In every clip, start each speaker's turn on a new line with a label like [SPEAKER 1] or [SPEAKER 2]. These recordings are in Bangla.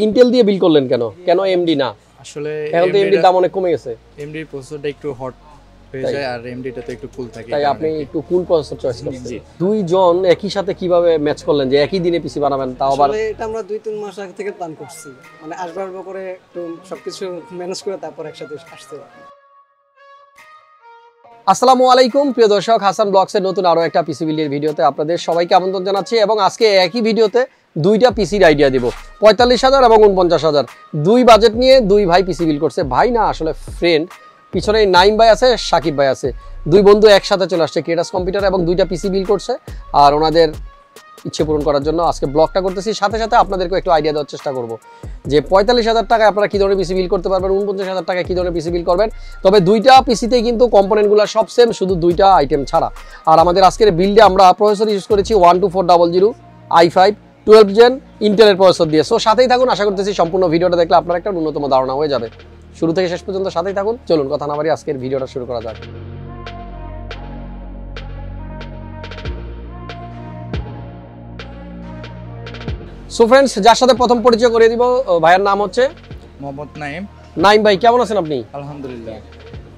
[SPEAKER 1] ইন্টেল দিয়ে বিল করলেন কেন? কেন এমডি না?
[SPEAKER 2] আসলে
[SPEAKER 1] এখন তো এমডির দাম অনেক কমে গেছে।
[SPEAKER 2] এমডির প্রসেসরটা একটু হট হয়ে যায় আর এমডিটা তো একটু কুল থাকে,
[SPEAKER 1] তাই আপনি একটু কুল প্রসেসর চয়েস করছেন। দুইজন একই সাথে কিভাবে ম্যাচ করলেন যে একই দিনে পিসি বানাবেন? তাও আবার
[SPEAKER 3] আসলে এটা আমরা 2-3 মাস আগে থেকে প্ল্যান করছি, মানে আসবার করে একটু সবকিছু ম্যানেজ করে তারপর একসাথে আসতে।
[SPEAKER 1] আসসালামু আলাইকুম প্রিয় দর্শক, হাসান ব্লগসের নতুন আরো একটা পিসি বিল্ডের ভিডিওতে আপনাদের সবাইকে আমন্ত্রণ জানাচ্ছি। এবং আজকে একই ভিডিওতে দুইটা পিসির আইডিয়া দিব, 45,000 এবং 49,000। দুই বাজেট নিয়ে দুই ভাই পিসি বিল করছে। ভাই না, আসলে ফ্রেন্ড। পিছনে নাইম ভাই আছে, সাকিব ভাই আছে, দুই বন্ধু একসাথে চলে আসছে ক্রিয়েটাস কম্পিউটার এবং দুইটা পিসি বিল করছে। আর ওনাদের ইচ্ছে পূরণ করার জন্য আজকে ব্লগটা করতেছি। সাথে সাথে আপনাদেরকে একটু আইডিয়া দেওয়ার চেষ্টা করব যে 45,000 টাকায় আপনারা কী ধরনের পিসি বিল করতে পারবেন, 49,000 টাকায় কী ধরনের পিসি বিল করবেন। তবে দুইটা পিসিতেই কিন্তু কম্পোনেন্টগুলো সব সেম, শুধু দুইটা আইটেম ছাড়া। আর আমাদের আজকের বিল্ডে আমরা প্রসেসর ইউজ করেছি 12400 i5 12 জেন ইন্টেলের প্রসেসর দিয়ে। সো সাথেই থাকুন, আশা করতেছি সম্পূর্ণ ভিডিওটা দেখলে আপনার একটা ন্যূনতম ধারণা হয়ে যাবে। শুরু থেকে শেষ পর্যন্ত সাথেই থাকুন। চলুন কথা না বাড়িয়ে আজকের ভিডিওটা শুরু করা যাক। সো ফ্রেন্ডস, যার সাথে প্রথম পরিচয় করে দিব, ভাইয়ের নাম হচ্ছে
[SPEAKER 2] মোহাম্মদ নাইম।
[SPEAKER 1] নাইম ভাই, কেমন আছেন আপনি?
[SPEAKER 2] আলহামদুলিল্লাহ।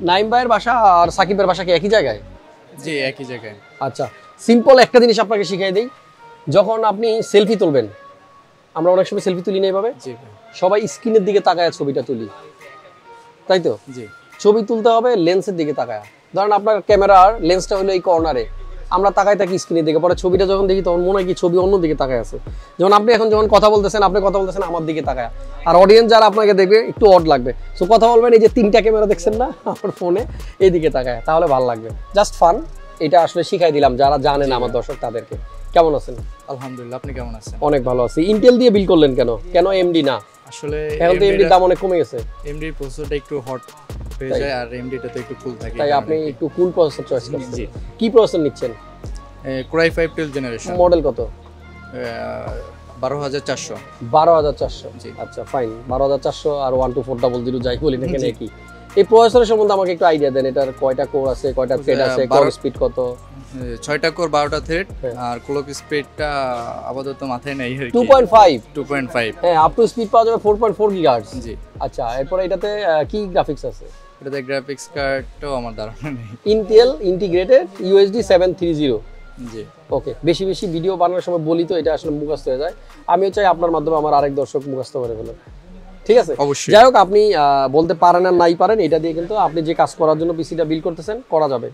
[SPEAKER 1] নাইম ভাইয়ের বাসা আর সাকিবের বাসা কি একই জায়গায়?
[SPEAKER 2] জি, একই জায়গায়।
[SPEAKER 1] আচ্ছা, সিম্পল একটা জিনিস আপনাকে শিখিয়ে দিই। যখন আপনি সেলফি তুলবেন, আমরা অনেক সময় সেলফি তুলি না এইভাবে, সবাই স্ক্রিনের দিকে তাকায় ছবিটা তুলি, তাই তো?
[SPEAKER 2] জি।
[SPEAKER 1] ছবি তুলতে হবে লেন্সের দিকে তাকায়। ধরেন আপনার ক্যামেরার লেন্সটা হলো এই কর্নারে, আমরা তাকায় থাকি স্ক্রিনের দিকে, পরে ছবিটা যখন দেখি তখন মনে হয় কি ছবি অন্য দিকে তাকায় আছে। যেমন আপনি এখন যখন কথা বলতেছেন, আপনি কথা বলতেছেন আমার দিকে তাকায়, আর অডিয়েন্স যারা আপনাকে দেখবে একটু অড লাগবে। সো কথা বলবেন এই যে তিনটা ক্যামেরা দেখছেন না আমার ফোনে, এই দিকে তাকায়, তাহলে ভালো লাগবে। জাস্ট ফান, এটা আসলে শিখাই দিলাম যারা জানেন আমার দর্শক তাদেরকে। কেমন আছেন?
[SPEAKER 2] আলহামদুলিল্লাহ, আপনি কেমন আছেন?
[SPEAKER 1] অনেক ভালো আছি। ইন্টেল দিয়ে বিল করলেন কেন? কেন এমডি না?
[SPEAKER 2] আসলে
[SPEAKER 1] এখন তো এমডির দাম অনেক কমে গেছে।
[SPEAKER 2] এমডির প্রসেসরটা একটু হট হয়ে যায় আর এমডিটা তো একটু কুল থাকে,
[SPEAKER 1] তাই আপনি একটু কুল প্রসেসর চয়েস করছেন। কি প্রসেসর নিচ্ছেন?
[SPEAKER 2] Core i5 12 generation.
[SPEAKER 1] মডেল কত?
[SPEAKER 2] 12,400।
[SPEAKER 1] 12,400। আচ্ছা ফাইন, 12,400 আর 12400 যাই বলি না কেন একই। এই প্রসেসরের সম্বন্ধে আমাকে একটু আইডিয়া দেন। এটার কয়টা কোর আছে, কয়টা থ্রেড আছে, ক্লক স্পিড কত?
[SPEAKER 2] 6টা কোর 12টা থ্রেড আর ক্লক স্পিডটা আপাতত মাথায় নেই আর কি।
[SPEAKER 1] 2.5। হ্যাঁ, আপ টু স্পিড পাওয়া যাবে 4.4 গিগাহার্টজ। জি। আচ্ছা, এরপর এটাতে কি গ্রাফিক্স আছে?
[SPEAKER 2] এটাতে গ্রাফিক্স কার্ডও আমার ধারণা নেই।
[SPEAKER 1] Intel integrated USD 730। জি। ওকে, বেশি বেশি ভিডিও বানানোর সময় বলি তো এটা আসলে মুখস্থ হয়ে যায়। আমিও চাই আপনার মাধ্যমে আমার আরেক দর্শক মুখস্থ করে ফেলেন। ঠিক আছে, যাই হোক, আপনি বলতে পারেন আর নাই পারেন, এটা দিয়ে কিন্তু আপনি যে কাজ করার জন্য পিসিটা বিল করতেছেন করা যাবে।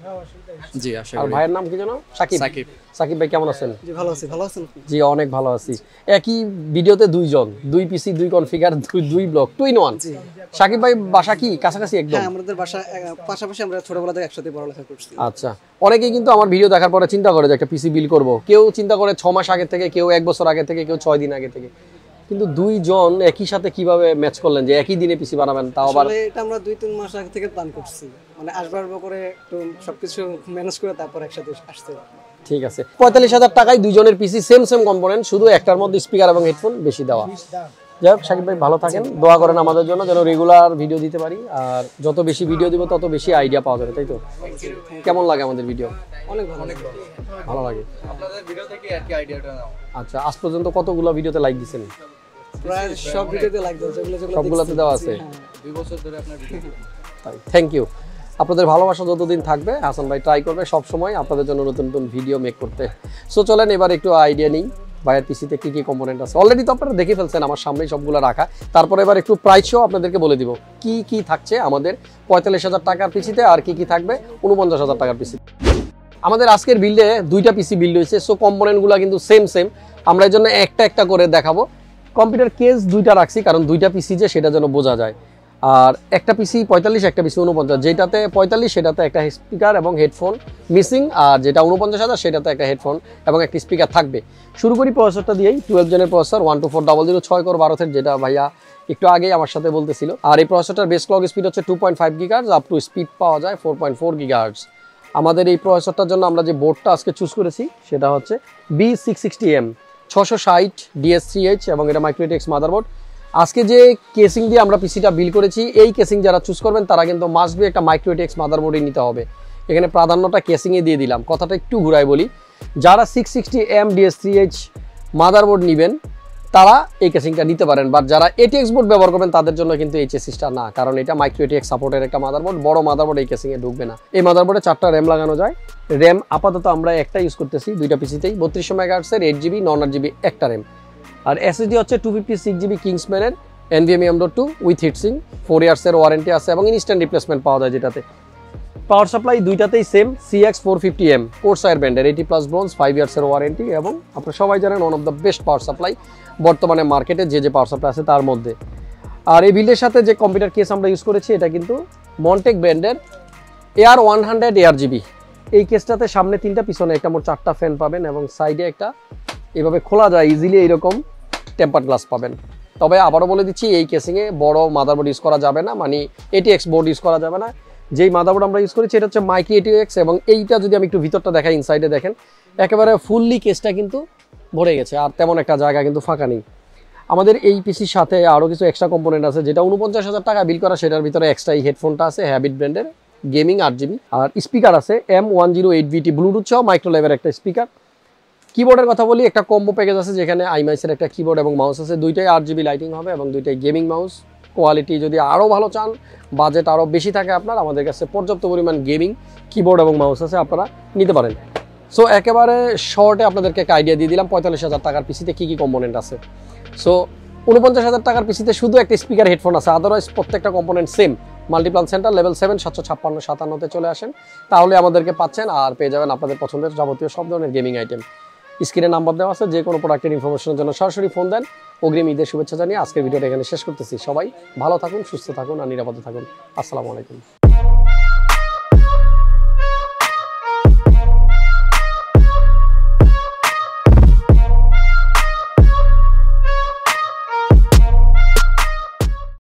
[SPEAKER 2] জি, আশা করি।
[SPEAKER 1] আর ভাইয়ের নাম কি জানো? সাকিব। সাকিব ভাই কেমন আছেন?
[SPEAKER 3] জি ভালো আছি। ভালো আছেন?
[SPEAKER 1] জি অনেক ভালো আছি। একই ভিডিওতে দুইজন, দুই পিসি, দুই কনফিগার, দুই ব্লক, 2 in 1। সাকিব ভাই বাসা কি কাছাকাছি একদম?
[SPEAKER 3] হ্যাঁ, আমাদের বাসা পাশাপাশি, আমরা ছোটবেলা থেকে একসাথে পড়ালেখা করছি।
[SPEAKER 1] আচ্ছা, অনেকেই কিন্তু আমার ভিডিও দেখার পরে চিন্তা করে যে একটা পিসি বিল করব। কেউ চিন্তা করে 6 মাস আগে থেকে, কেউ 1 বছর আগে থেকে, কেউ 6 দিন আগে থেকে। কিন্তু দুইজন একই সাথে কিভাবে ম্যাচ করলেন যে একই দিনে পিসি বানাবেন? তাও আবার
[SPEAKER 3] আসলে এটা আমরা 2-3 মাস আগে থেকে প্ল্যান করছি, মানে আসবার করে একটু সবকিছু ম্যানেজ করে তারপর একসাথে আসতে।
[SPEAKER 1] ঠিক আছে, 45,000 টাকায় দুইজনের পিসি, সেম কম্পোনেন্ট, শুধু একটার মধ্যে স্পিকার এবং হেডফোন বেশি দেওয়া। যাই হোক, সাকিব ভাই ভালো থাকেন, দোয়া করেন আমাদের জন্য যেন রেগুলার ভিডিও দিতে পারি। আর যত বেশি ভিডিও দিব তত বেশি আইডিয়া পাওয়া যাবে, তাই তো? কেমন লাগে আমাদের ভিডিও?
[SPEAKER 3] অনেক ভালো
[SPEAKER 1] ভালো লাগে
[SPEAKER 2] আপনাদের ভিডিও থেকে আর কি আইডিয়াটা নাও।
[SPEAKER 1] আচ্ছা, আজ পর্যন্ত কতগুলো ভিডিওতে লাইক দিয়েছেন?
[SPEAKER 3] প্রায় সব ভিডিওতে লাইক দাও, যেগুলো
[SPEAKER 1] সবগুলোতে দেওয়া আছে।
[SPEAKER 2] 2 বছর ধরে আপনার ভিডিও।
[SPEAKER 1] Thank you. আপনাদের ভালোবাসা যতদিন থাকবে হাসান ভাই ট্রাই করবে সব সময় আপনাদের জন্য নতুন নতুন ভিডিও মেক করতে। সো চলেন এবার একটু আইডিয়া নিই ভাইয়ের পিসিতে কি কি কম্পোনেন্ট আছে। অলরেডি তো আপনারা দেখে ফেলছেন আমার সামনেই সবগুলো রাখা। তারপরে এবার একটু প্রাইসও আপনাদেরকে বলে দিব কি কি থাকছে আমাদের 45,000 টাকার পিসিতে আর কি কি থাকবে 49,000 টাকার পিসিতে। আমাদের আজকের বিল্ডে দুইটা পিসি বিল্ড হয়েছে। সো কম্পোনেন্টগুলো কিন্তু সেম। আমরা এর জন্য একটা করে দেখাবো। কম্পিউটার কেস দুইটা রাখছি কারণ দুইটা পিসি যে সেটা যেন বোঝা যায়। আর একটা পিসি 45, একটা পিসি 49। যেটাতে 45 সেটাতে একটা স্পিকার এবং হেডফোন মিসিং, আর যেটা 49,000 সেটাতে একটা হেডফোন এবং একটা স্পিকার থাকবে। শুরু করি প্রসেসরটা দিয়েই, 12 জেনের প্রসেসর 12400 6 কোর 12 থ্রেড, যেটা ভাইয়া একটু আগেই আমার সাথে বলতেছিল। আর এই প্রসেসরটার বেস ক্লক স্পিড হচ্ছে 2.5 গিগাহার্টজ, আপ টু স্পিড পাওয়া যায় 4.4 গিগাহার্টজ। আমাদের এই প্রসেসরটার জন্য আমরা যে বোর্ডটা আজকে চুজ করেছি সেটা হচ্ছে B660M 660 DS3H এবং এটা মাইক্রোটিক্স মাদারবোর্ড। আজকে যে কেসিং দিয়ে আমরা পিসিটা বিল করেছি, এই কেসিং যারা চুজ করবেন তারা কিন্তু মাস্ট বি একটা মাইক্রোটিক্স মাদারবোর্ডই নিতে হবে। এখানে প্রাধান্যটা কেসিংয়ে দিয়ে দিলাম। কথাটা একটু ঘুরাই বলি, যারা 660M DS3H মাদারবোর্ড নেবেন তারা এই কেসিংটা নিতে পারেন। বাট যারা ATX বোর্ড ব্যবহার করবেন তাদের জন্য কিন্তু এই চেসিসটা না, কারণ এটা মাইক্রো ATX সাপোর্টের একটা মাদারবোর্ড। বড় মাদারবোর্ড এই কেসিংয়ে ঢুকবে না। এই মাদারবোর্ডে 4টা র্যাম লাগানো যায়। র্যাম আপাতত আমরা একটা ইউজ করতেছি, 2টা পিসিতেই 3200 MHz এর 8GB নন RGB একটা র্যাম। আর SSD হচ্ছে 256GB KINGSMAN এর NVMe M.2 with heatsink, 4 years এর ওয়ারেন্টি আছে এবং ইনস্ট্যান্ট রিপ্লেসমেন্ট পাওয়া যায় যেটাতে। পাওয়ার সাপ্লাই দুইটাতেই সেম, CX450M Corsair ব্র্যান্ডের 80+ ব্রোঞ্জ, 5 ইয়ার্স এর ওয়ারেন্টি এবং আপনারা সবাই জানেন one of the best power supply বর্তমানে মার্কেটে যে পাওয়ার সাপ্লাই আছে তার মধ্যে। আর এই বিল্ডের সাথে যে কম্পিউটার কেস আমরা ইউজ করেছি এটা কিন্তু Montech ব্র্যান্ডের AR100 ARGB। এই কেসটাতে সামনে 3টা পিছনে একটা, মোট 4টা ফ্যান পাবেন এবং সাইডে একটা এভাবে খোলা যায় ইজিলি এইরকম টেম্পারড গ্লাস পাবেন। তবে আবারও বলে দিচ্ছি এই কেসিংয়ে বড় মাদারবোর্ড ইউজ করা যাবে না, মানে ATX বোর্ড ইউজ করা যাবে না। যেই মাদারবোর্ড আমরা ইউজ করেছি এটা হচ্ছে মাইক্রো ATX এবং এইটা যদি আমি একটু ভিতরটা দেখাই, ইনসাইডে দেখেন একেবারে ফুললি কেসটা কিন্তু ভরে গেছে, আর তেমন একটা জায়গা কিন্তু ফাঁকা নেই। আমাদের এই পিসির সাথে আরও কিছু এক্সট্রা কম্পোনেন্ট আছে যেটা 49,000 টাকা বিল করা, সেটার ভিতরে এক্সট্রা এই হেডফোনটা আছে হ্যাবিট ব্র্যান্ডের গেমিং RGB, আর স্পিকার আছে M108BT ব্লুটুথ সহ মাইক্রোল্যাবের একটা স্পিকার। কিবোর্ডের কথা বলি, একটা কম্বো প্যাকেজ আছে যেখানে iMICE এর একটা কিবোর্ড এবং মাউস আছে, দুইটাই RGB লাইটিং হবে এবং দুইটাই গেমিং মাউস। কোয়ালিটি যদি আরও ভালো চান, বাজেট আরও বেশি থাকে আপনার, আমাদের কাছে পর্যাপ্ত পরিমাণ গেমিং কিবোর্ড এবং মাউস আছে, আপনারা নিতে পারেন। সো একেবারে শর্টে আপনাদেরকে একটা আইডিয়া দিয়ে দিলাম 45,000 টাকার পিসিতে কী কী কম্পোনেন্ট আছে। সো 49,000 টাকার পিসিতে শুধু একটা স্পিকার হেডফোন আছে, আদারওয়াইজ প্রত্যেকটা component same. Multiplan centre level 7 756-57-তে চলে আসেন, তাহলে আমাদেরকে পাচ্ছেন আর পেয়ে যাবেন আপনাদের পছন্দের যাবতীয় সব ধরনের গেমিং আইটেম। স্ক্রিনে নাম্বার দেওয়া আছে, যে কোনো প্রোডাক্টের ইনফরমেশনের জন্য সরাসরি ফোন দেন। অগ্রিম ঈদের শুভেচ্ছা জানিয়ে আজকের ভিডিওটা এখানে শেষ করতেছি। সবাই ভালো থাকুন, সুস্থ থাকুন আর নিরাপদে থাকুন। আসসালামু আলাইকুম।